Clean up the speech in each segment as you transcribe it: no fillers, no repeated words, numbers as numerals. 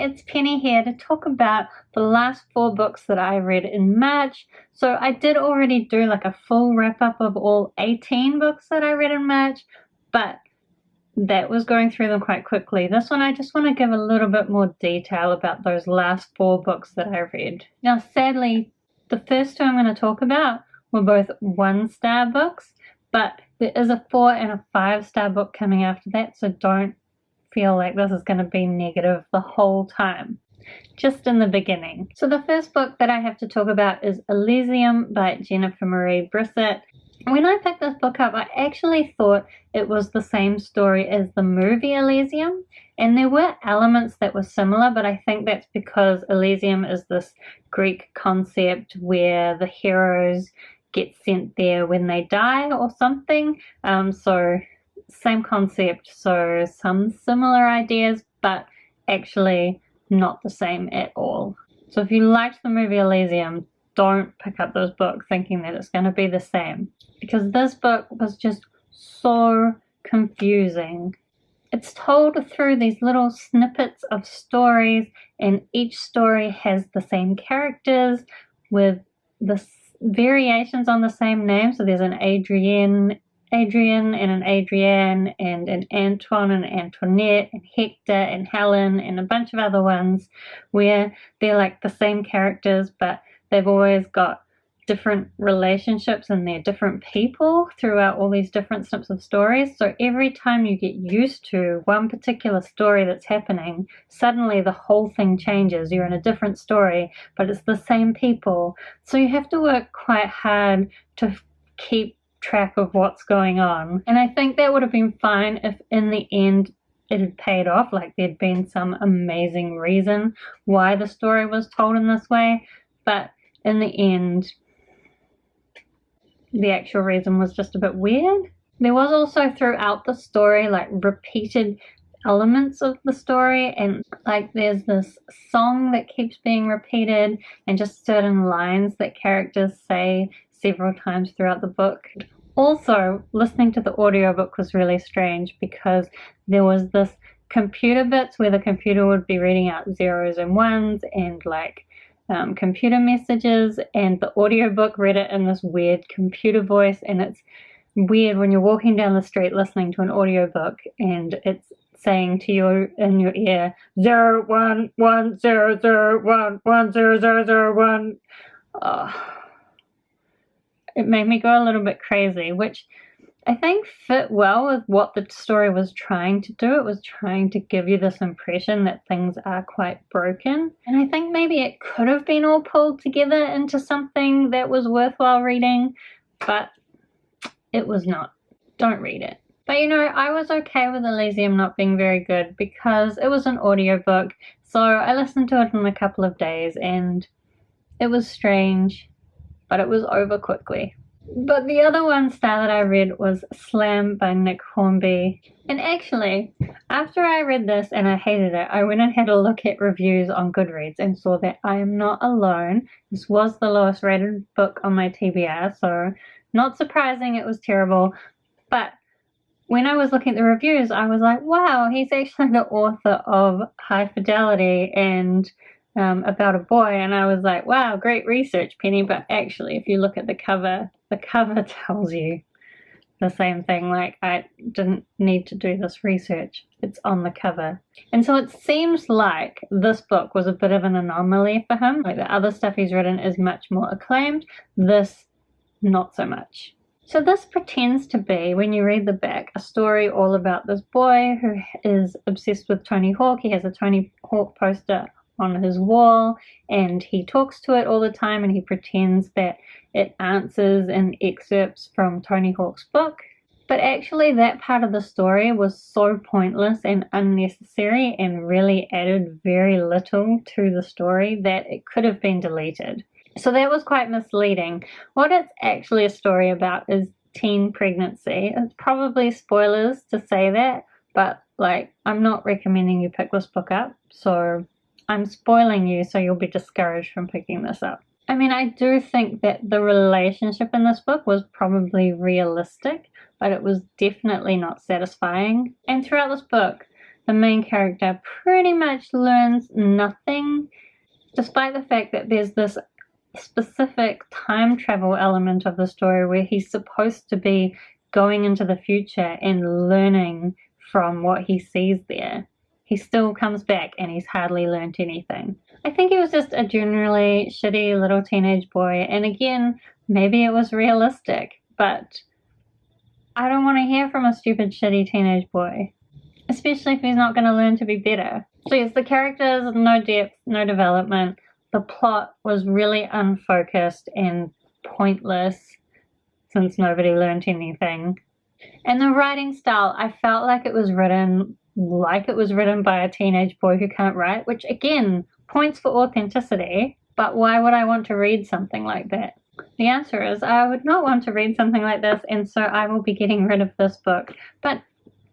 Hey, it's Penny here to talk about the last 4 books that I read in March. So I did already do like a full wrap-up of all 18 books that I read in March, but that was going through them quite quickly. This one I just want to give a little bit more detail about those last 4 books that I read. Now sadly, the first 2 I'm going to talk about were both 1-star books, but there is a 4 and a 5-star book coming after that, so don't feel like this is going to be negative the whole time, just in the beginning. So the first book that I have to talk about is Elysium by Jennifer Marie Brisett. When I picked this book up, I actually thought it was the same story as the movie Elysium, and there were elements that were similar, but I think that's because Elysium is this Greek concept where the heroes get sent there when they die or something. So same concept, so some similar ideas, but actually not the same at all. So if you liked the movie Elysium, don't pick up this book thinking that it's going to be the same, because this book was just so confusing. It's told through these little snippets of stories, and each story has the same characters with the variations on the same name. So there's an Adrian and an Adrienne and an Antoine and Antoinette and Hector and Helen and a bunch of other ones where they're like the same characters, but they've always got different relationships and they're different people throughout all these different snips of stories. So every time you get used to one particular story that's happening, suddenly the whole thing changes. You're in a different story, but it's the same people. So you have to work quite hard to keep track of what's going on. And I think that would have been fine if in the end it had paid off, like there'd been some amazing reason why the story was told in this way. But in the end, the actual reason was just a bit weird. There was also throughout the story like repeated elements of the story, and like there's this song that keeps being repeated and just certain lines that characters say several times throughout the book. Also, listening to the audiobook was really strange because there was this computer bits where the computer would be reading out zeros and ones and like computer messages, and the audiobook read it in this weird computer voice, and it's weird when you're walking down the street listening to an audiobook and it's saying to you in your ear 0 1 1 0 0 1 1 0 0 0 1. It made me go a little bit crazy, which I think fit well with what the story was trying to do. It was trying to give you this impression that things are quite broken. And I think maybe it could have been all pulled together into something that was worthwhile reading, but it was not. Don't read it. But you know, I was okay with Elysium not being very good because it was an audiobook. So I listened to it in a couple of days and it was strange, but it was over quickly. But the other 1-star that I read was Slam by Nick Hornby. And actually, after I read this and I hated it, I went and had a look at reviews on Goodreads and saw that I am not alone. This was the lowest rated book on my TBR, so not surprising it was terrible. But when I was looking at the reviews, I was like, wow, he's actually the author of High Fidelity and about a boy, and I was like, wow, great research, Penny. But actually, if you look at the cover tells you the same thing. Like, I didn't need to do this research. It's on the cover. And so it seems like this book was a bit of an anomaly for him. Like the other stuff he's written is much more acclaimed. This, not so much. So this pretends to be, when you read the back, a story all about this boy who is obsessed with Tony Hawk. He has a Tony Hawk poster on his wall and he talks to it all the time, and he pretends that it answers and excerpts from Tony Hawk's book. But actually that part of the story was so pointless and unnecessary and really added very little to the story that it could have been deleted. So that was quite misleading. What it's actually a story about is teen pregnancy. It's probably spoilers to say that, but like, I'm not recommending you pick this book up, so I'm spoiling you, so you'll be discouraged from picking this up. I mean, I do think that the relationship in this book was probably realistic, but it was definitely not satisfying. And throughout this book, the main character pretty much learns nothing, despite the fact that there's this specific time travel element of the story where he's supposed to be going into the future and learning from what he sees there. He still comes back and he's hardly learnt anything. I think he was just a generally shitty little teenage boy, and again, maybe it was realistic, but I don't want to hear from a stupid shitty teenage boy, especially if he's not going to learn to be better. So yes, the characters, no depth, no development. The plot was really unfocused and pointless since nobody learned anything. And the writing style, I felt like it was written by a teenage boy who can't write, which again, points for authenticity, but why would I want to read something like that? The answer is I would not want to read something like this, and so I will be getting rid of this book. But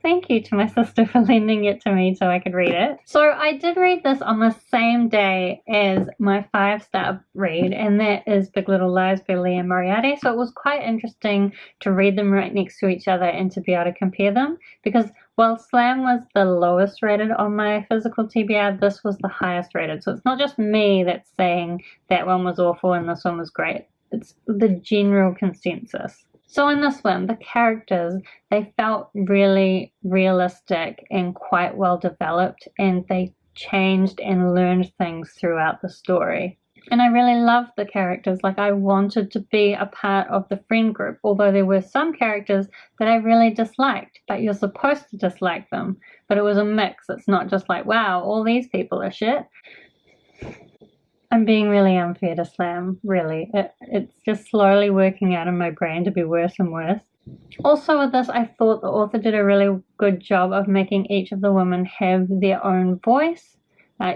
thank you to my sister for lending it to me so I could read it. So I did read this on the same day as my 5-star read, and that is Big Little Lies by Liane Moriarty. So it was quite interesting to read them right next to each other and to be able to compare them, because while Slam was the lowest rated on my physical TBR, this was the highest rated. So it's not just me that's saying that one was awful and this one was great. It's the general consensus. So in this one, the characters, they felt really realistic and quite well developed, and they changed and learned things throughout the story. And I really loved the characters. Like, I wanted to be a part of the friend group, although there were some characters that I really disliked, but you're supposed to dislike them. But it was a mix. It's not just like, wow, all these people are shit. I'm being really unfair to Slam, really. It's just slowly working out in my brain to be worse and worse. Also with this, I thought the author did a really good job of making each of the women have their own voice.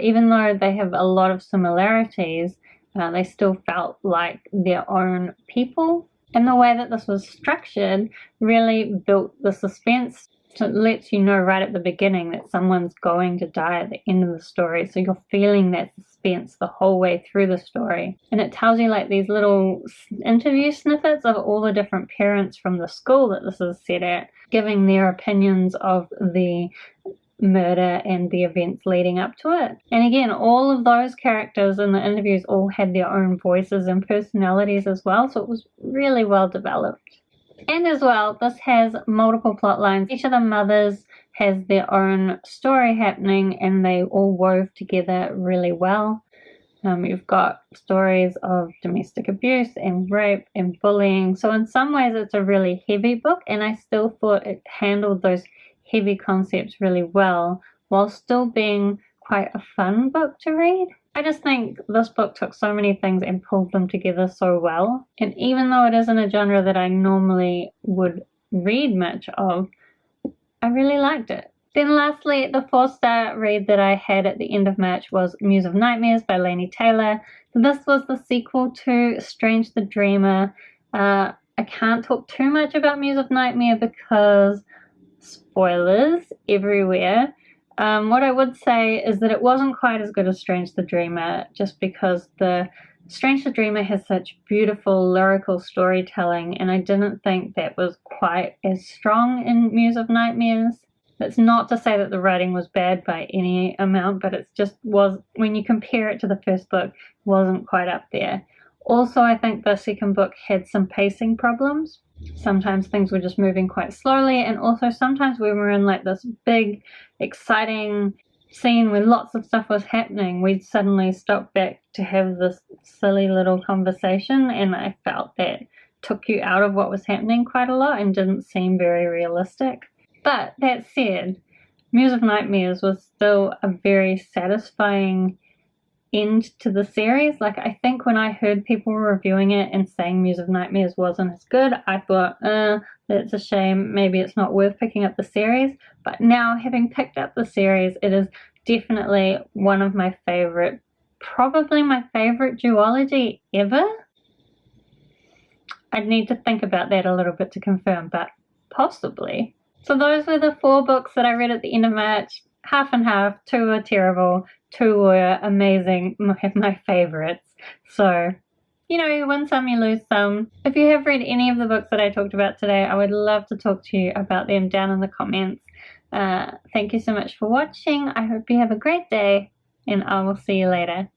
Even though they have a lot of similarities, they still felt like their own people. And the way that this was structured really built the suspense. So it lets you know right at the beginning that someone's going to die at the end of the story. So you're feeling that suspense the whole way through the story. And it tells you like these little interview snippets of all the different parents from the school that this is set at, giving their opinions of the murder and the events leading up to it. And again, all of those characters in the interviews all had their own voices and personalities as well. So it was really well developed. And as well, this has multiple plot lines. Each of the mothers has their own story happening, and they all wove together really well. You've got stories of domestic abuse and rape and bullying. So in some ways it's a really heavy book, and I still thought it handled those heavy concepts really well while still being quite a fun book to read. I just think this book took so many things and pulled them together so well. And even though it isn't a genre that I normally would read much of, I really liked it. Then lastly, the 4-star read that I had at the end of March was Muse of Nightmares by Laini Taylor. This was the sequel to Strange the Dreamer. I can't talk too much about Muse of Nightmare because spoilers everywhere. What I would say is that it wasn't quite as good as Strange the Dreamer, just because the Strange the Dreamer has such beautiful lyrical storytelling, and I didn't think that was quite as strong in Muse of Nightmares. It's not to say that the writing was bad by any amount, but it just was, when you compare it to the first book, it wasn't quite up there. Also, I think the second book had some pacing problems. Sometimes things were just moving quite slowly, and also sometimes we were in like this big, exciting scene where lots of stuff was happening, we'd suddenly stop back to have this silly little conversation, and I felt that took you out of what was happening quite a lot and didn't seem very realistic. But that said, Muse of Nightmares was still a very satisfying end to the series. Like, I think when I heard people reviewing it and saying Muse of Nightmares wasn't as good, I thought, that's a shame, maybe it's not worth picking up the series. But now, having picked up the series, it is definitely one of my favorite, probably my favorite duology ever. I'd need to think about that a little bit to confirm, but possibly. So those were the 4 books that I read at the end of March. Half and half. 2 were terrible, 2 were amazing, my favorites. So, you know, you win some, you lose some. If you have read any of the books that I talked about today, I would love to talk to you about them down in the comments. Thank you so much for watching. I hope you have a great day, and I will see you later.